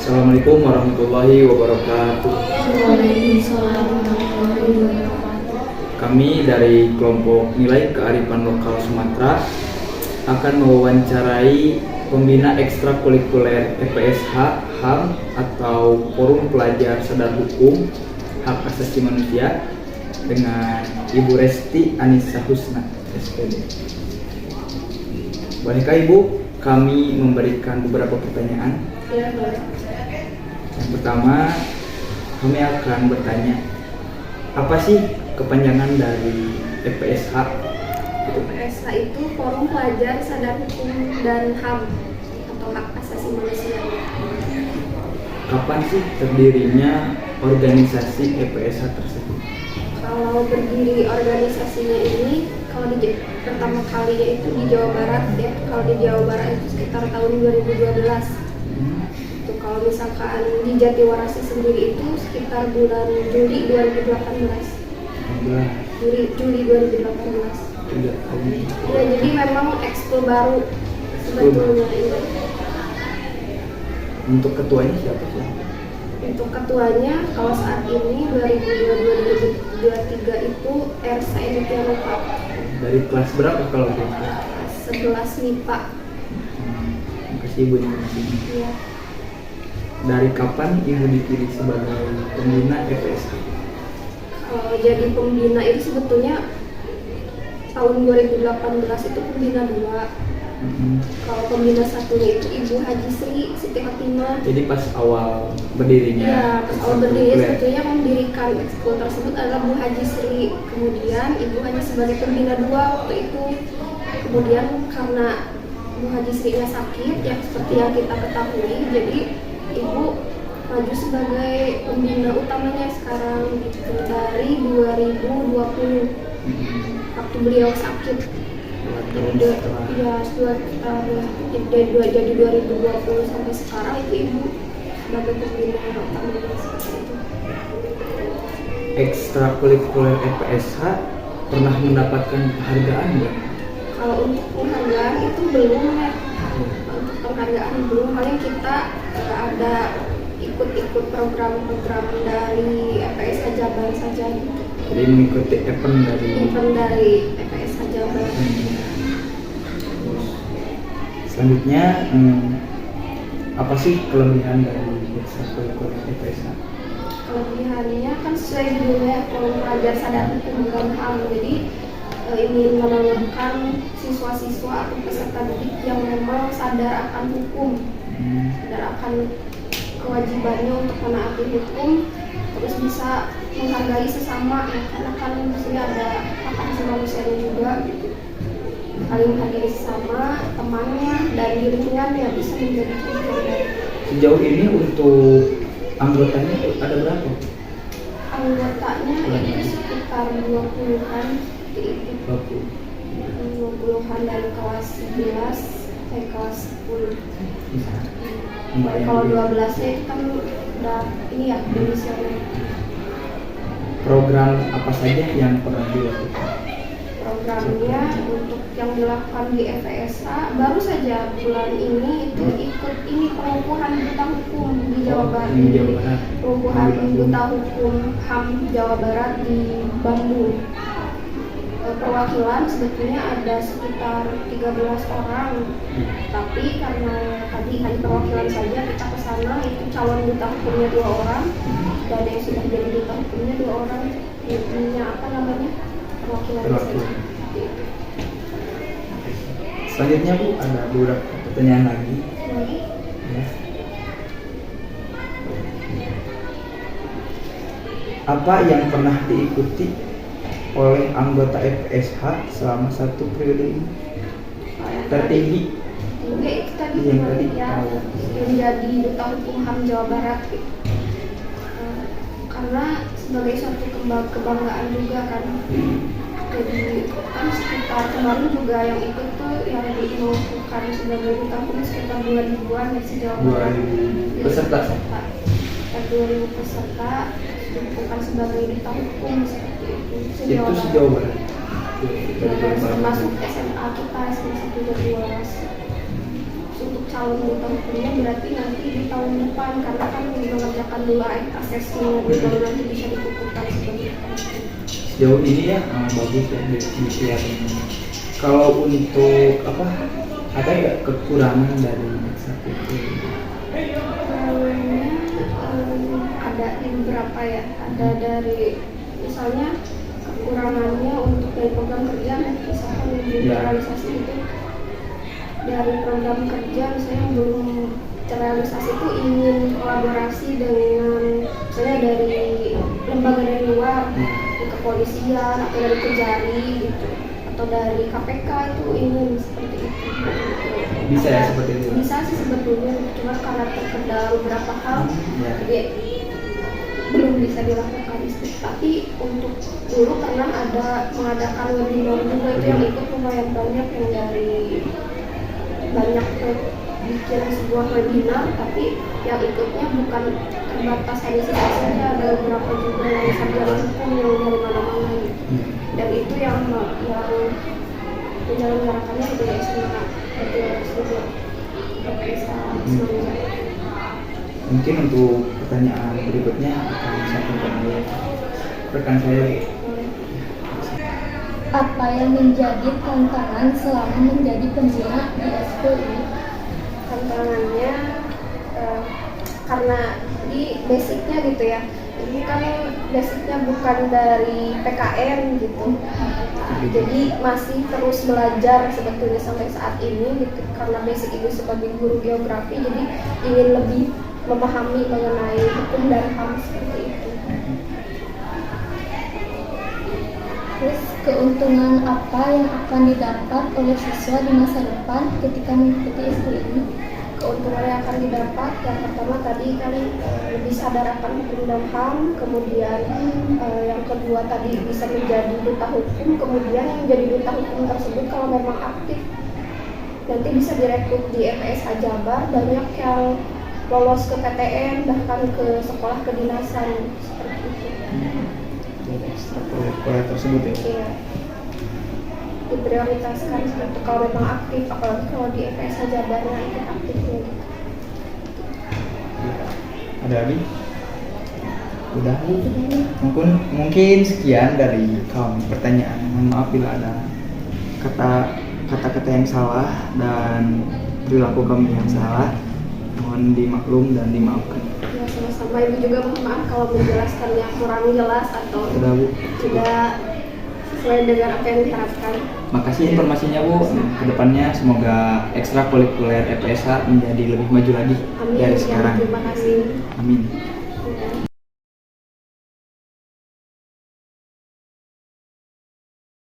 Assalamualaikum warahmatullahi wabarakatuh. Waalaikumsalam warahmatullahi wabarakatuh. Kami dari kelompok Nilai Kearifan Lokal Sumatera akan mewawancarai pembina ekstrakurikuler EPSH HAM atau Forum Pelajar Sadar Hukum Hak Asasi Manusia dengan Ibu Resti Anissa Husna, SPD. Bolehkah Ibu kami memberikan beberapa pertanyaan? Ya, boleh. Yang pertama, kami akan bertanya, apa sih kepanjangan dari EPSH? EPSH itu Forum Pelajar Sadar Hukum dan HAM atau Hak Asasi Manusia. Kapan sih terdirinya organisasi EPSH tersebut? Kalau berdiri organisasinya ini, kalau pertama kalinya itu di Jawa Barat ya. Kalau di Jawa Barat itu sekitar tahun 2012. Kalau misalkan di Jatiwarasa sendiri itu sekitar bulan Juli 2018. Juli 2018. Ya, jadi memang ekskul baru sebetulnya ini. Untuk ketuanya siapa sih? Untuk ketuanya kalau saat ini 2022-2023 itu Ersa Enitya Lupa. Dari kelas berapa kalau boleh? Kelas 11 MIPA. Makasih Ibu informasinya. Iya. Dari kapan Ibu dipilih sebagai pembina EPSH? Kalau jadi pembina itu sebetulnya tahun 2018 itu pembina 2. Kalau pembina satunya itu Ibu Haji Siti Hatimah. Jadi pas awal berdirinya? Ya, pas awal berdiri sebetulnya mendirikan ekskul tersebut adalah Bu Haji Sri. Kemudian Ibu hanya sebagai pembina 2 waktu itu. Kemudian karena Bu Haji Sri-nya sakit, ya seperti yang kita ketahui, jadi Ibu maju sebagai pembina utamanya sekarang gitu dari 2020 waktu beliau sakit. Jadi 2020 sampai sekarang itu Ibu sebagai pembina utamanya seperti itu. Ekstrakurikuler EPSH pernah mendapatkan penghargaan nggak? Kalau untuk penghargaan itu belum ya. Untuk penghargaan belum, paling kita ada ikut program-program dari EPSH Jabar saja gitu. Jadi mengikuti event dari EPSH Jabar. Selanjutnya, apa sih kelebihan dari ekstrakurikuler EPSH? Kelebihannya kan sesuai judulnya Forum Pelajar Sadar Hukum dan HAM. Jadi ingin menanamkan siswa-siswa atau peserta didik yang memang sadar akan hukum, sadar akan kewajibannya untuk menaati hukum, terus bisa menghargai sesama ya, karena kan maksudnya ada hak asasi manusianya juga gitu. Saling menghargai sesama, temannya dan lingkungan yang bisa menjadi contoh. Sejauh ini untuk anggotanya ada berapa? Anggotanya itu sekitar 20-an itu. 20-an dari kelas 11 sampai kelas 10. Kalau 12-nya itu kan udah ini ya, demisioner. Program apa saja yang pernah dilakukan? Programnya untuk yang dilakukan di EPSH baru saja bulan ini itu ikut ini pengukuhan duta hukum di Jawa Barat. Pengukuhan duta hukum HAM Jawa Barat di Bandung. Perwakilan sebetulnya ada sekitar 13 orang, tapi karena tadi hanya perwakilan saja kita ke sana, itu calon duta hukumnya 2 orang dan yang sudah jadi duta hukumnya 2 orang. Intinya apa namanya, perwakilan saja. Selanjutnya Bu, ada beberapa pertanyaan lagi. Ya. Apa yang pernah diikuti oleh anggota EPSH selama 1 periode ini? Tertinggi? Tinggi itu tadi yang tadi ya, yang jadi duta hukum HAM Jawa Barat gitu. Karena sebagai suatu kebanggaan juga kan. Jadi kan sekitar kemarin juga yang ikut tuh yang diumumkan sebagai duta hukum sekitar 2.000-an ya se-Jawa Barat. 2.000 peserta. 2.000 peserta bukan sebagai duta hukum seperti itu. Itu se-Jawa Barat. Termasuk SMA kita SMA 1 Jatiwaras. Untuk calon duta hukumnya berarti nanti di tahun depan, karena kan mengerjakan dulu asesmen baru nanti bisa dikukuhkan seperti itu. Sejauh ini ya bagus ya dilihat ini. Kalau untuk apa, ada nggak kekurangan dari satu itu? Ada beberapa ya, ada dari misalnya kekurangannya untuk dari program kerja, misalkan realisasi itu dari program kerja misalnya belum terrealisasi, itu ingin kolaborasi dengan misalnya dari lembaga dari luar, dari kepolisian atau dari Kejari gitu, atau dari KPK, itu ingin seperti itu. Bisa ya seperti itu? Bisa sih sebetulnya, cuma karena terkendala beberapa hal jadi belum bisa dilakukan. Tapi untuk dulu pernah ada mengadakan webinar juga, itu yang ikut lumayan banyak, yang dari banyak bikin sebuah webinar, tapi yang ikutnya bukan terbatas hanya saja, ada beberapa juga yang sarjana hukum yang dari mana-mana gitu. Dan itu yang menyelenggarakannya itu ya SMA, itu sebuah Mungkin untuk pertanyaan berikutnya akan disampaikan oleh rekan saya. Apa yang menjadi tantangan selama menjadi pembina di ekskul ini? Tantangannya karena di basicnya gitu ya, ini kan basicnya bukan dari PKN gitu, jadi masih terus belajar sebetulnya sampai saat ini gitu. Karena basic ini sebagai guru geografi, jadi ingin lebih memahami mengenai hukum dan HAM seperti itu. Terus keuntungan apa yang akan didapat oleh siswa di masa depan ketika mengikuti ekskul ini? Keuntungan yang akan didapat, yang pertama tadi kan lebih sadar akan hukum dan HAM, kemudian yang kedua tadi bisa menjadi duta hukum, kemudian yang menjadi duta hukum tersebut kalau memang aktif nanti bisa direkrut di FPSH Jabar, banyak yang lolos ke PTN bahkan ke sekolah kedinasan seperti itu. Proyek tersebut ya? Iya, diprioritaskan seperti kalau memang aktif, apalagi kalau di FPSH Jabarnya ikut aktifnya gitu. Ada lagi? Udah? Mungkin sekian dari kami pertanyaan. Mohon maaf bila ada kata-kata yang salah dan perilaku kami yang salah. Mohon dimaklum dan dimaafkan. Ya, sama-sama. Ibu juga mohon maaf kalau menjelaskannya kurang jelas atau Sudah, Bu. tidak sesuai dengan apa yang diharapkan. Makasih informasinya, Bu. Kedepannya semoga ekstrakurikuler FPSH menjadi lebih maju lagi Amin. dari sekarang. Terima kasih. Amin.